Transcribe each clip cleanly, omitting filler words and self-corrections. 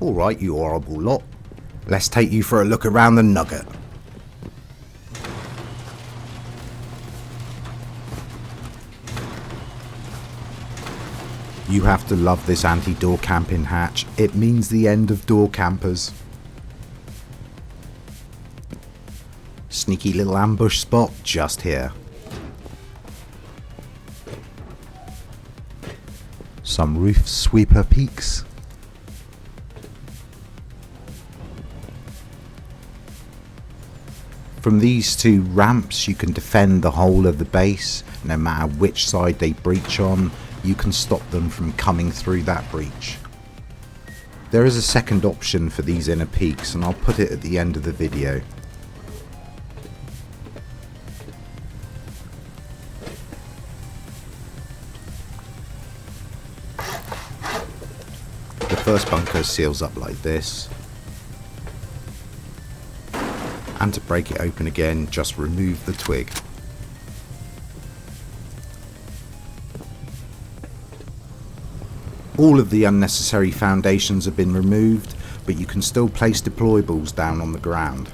Alright, you horrible lot. Let's take you for a look around the Nugget. You have to love this anti-door camping hatch. It means the end of door campers. Sneaky little ambush spot just here. Some roof sweeper peaks. From these two ramps you can defend the whole of the base. No matter which side they breach on, you can stop them from coming through that breach. There is a second option for these inner peaks, and I'll put it at the end of the video. The first bunker seals up like this, and to break it open again, just remove the twig. All of the unnecessary foundations have been removed, but you can still place deployables down on the ground.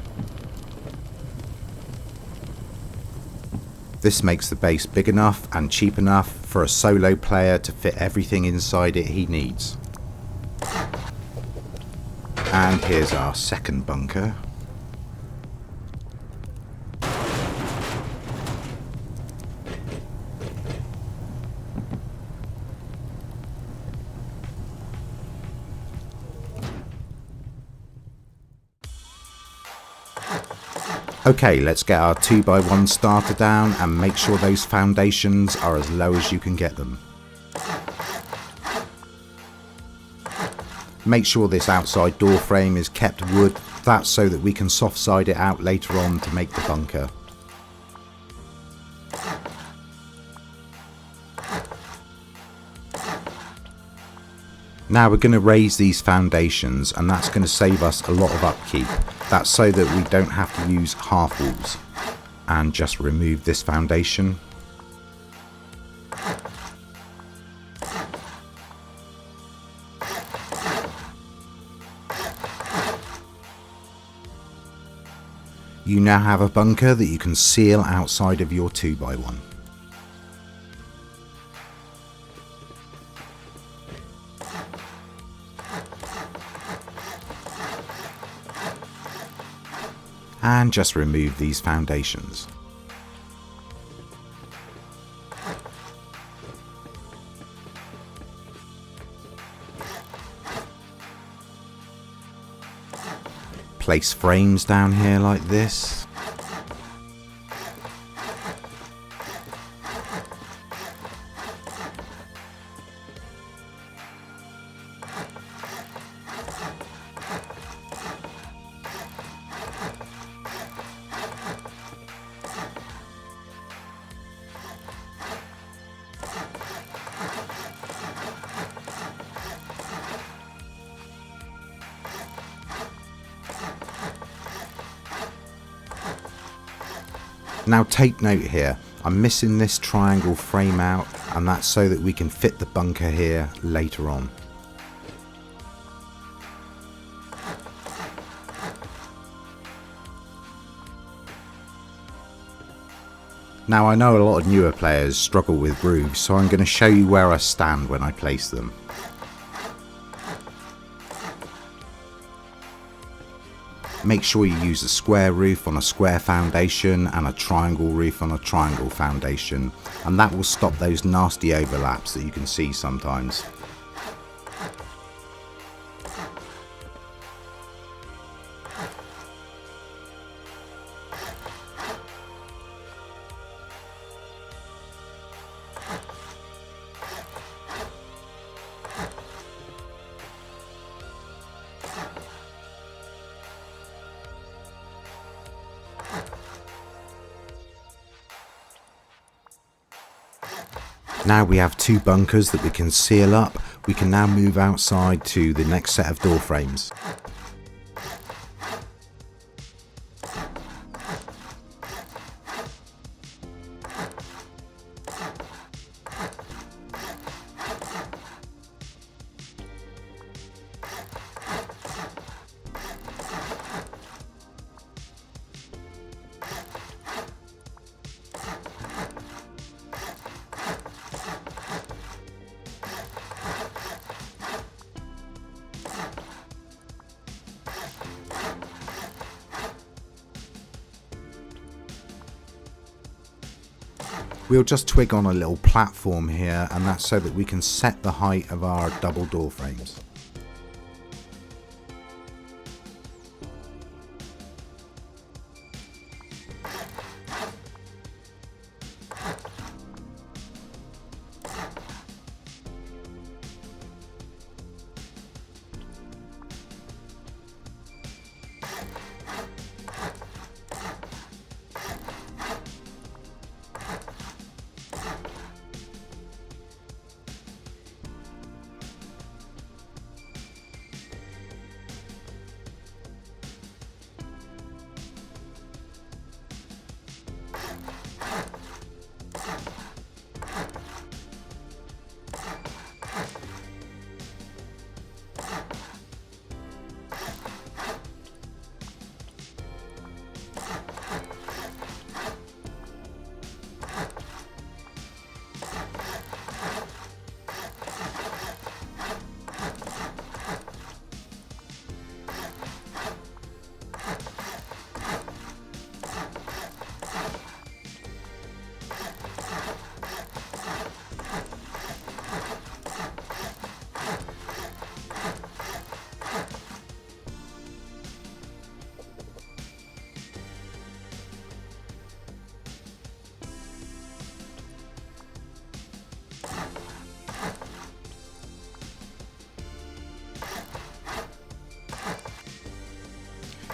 This makes the base big enough and cheap enough for a solo player to fit everything inside it he needs. And here's our second bunker. Okay, let's get our 2x1 starter down and make sure those foundations are as low as you can get them. Make sure this outside door frame is kept wood, that's so that we can soft side it out later on to make the bunker. Now we're going to raise these foundations, and that's going to save us a lot of upkeep. That's so that we don't have to use half walls. And just remove this foundation. You now have a bunker that you can seal outside of your 2x1. And just remove these foundations. Place frames down here like this. Now take note here, I'm missing this triangle frame out, and that's so that we can fit the bunker here later on. Now I know a lot of newer players struggle with roofs, so I'm going to show you where I stand when I place them. Make sure you use a square roof on a square foundation and a triangle roof on a triangle foundation, and that will stop those nasty overlaps that you can see sometimes. Now we have two bunkers that we can seal up. We can now move outside to the next set of door frames. We'll just twig on a little platform here, and that's so that we can set the height of our double door frames.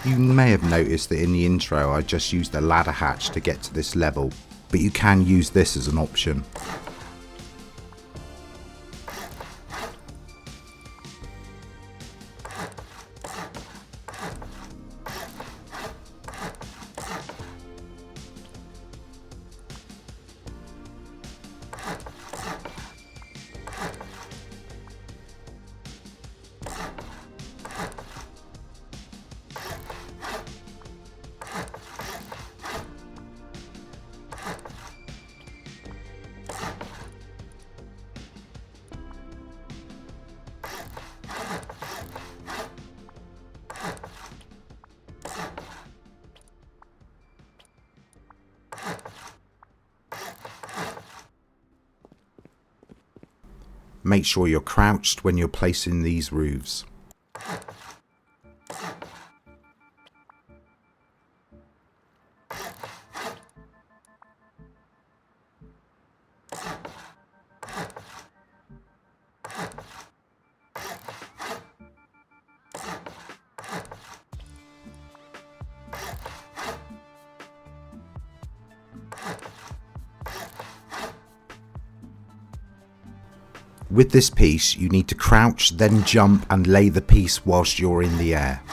You may have noticed that in the intro I just used a ladder hatch to get to this level, but you can use this as an option. Make sure you're crouched when you're placing these roofs. With this piece, you need to crouch, then jump and lay the piece whilst you're in the air.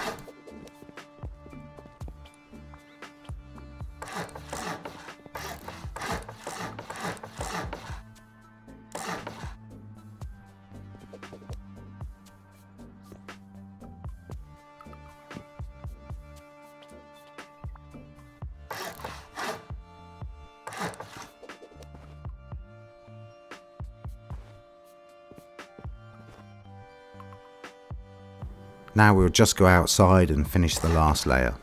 Now we'll just go outside and finish the last layer.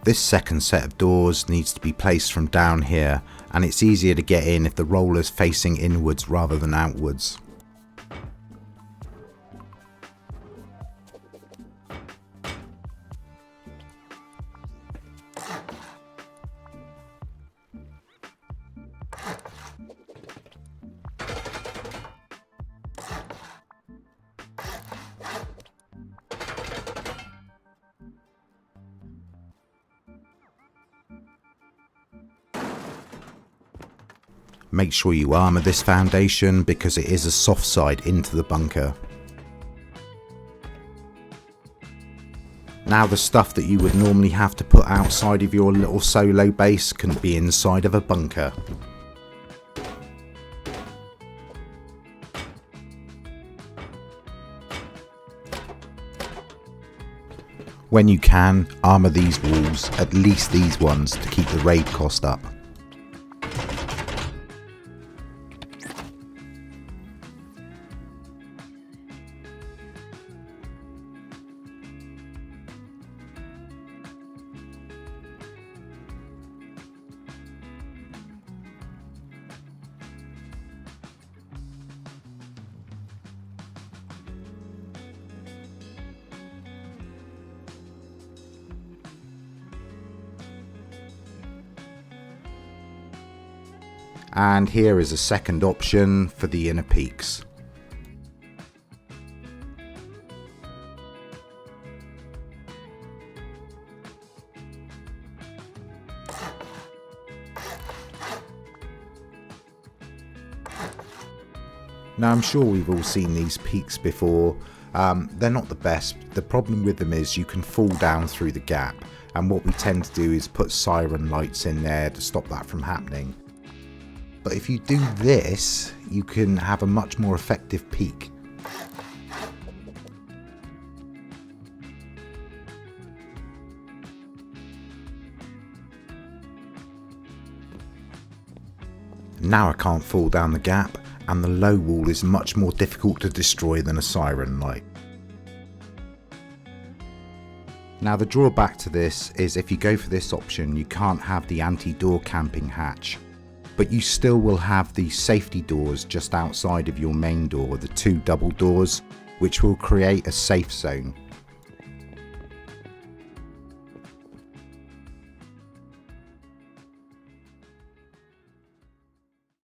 This second set of doors needs to be placed from down here, and it's easier to get in if the roller's facing inwards rather than outwards. Make sure you armour this foundation because it is a soft side into the bunker. Now the stuff that you would normally have to put outside of your little solo base can be inside of a bunker. When you can, armour these walls, at least these ones, to keep the raid cost up. And here is a second option for the inner peaks. Now I'm sure we've all seen these peaks before. They're not the best. The problem with them is you can fall down through the gap, and what we tend to do is put siren lights in there to stop that from happening. But if you do this, you can have a much more effective peak. Now I can't fall down the gap, and the low wall is much more difficult to destroy than a siren light. Now the drawback to this is if you go for this option, you can't have the anti-door camping hatch. But you still will have the safety doors just outside of your main door, the two double doors, which will create a safe zone.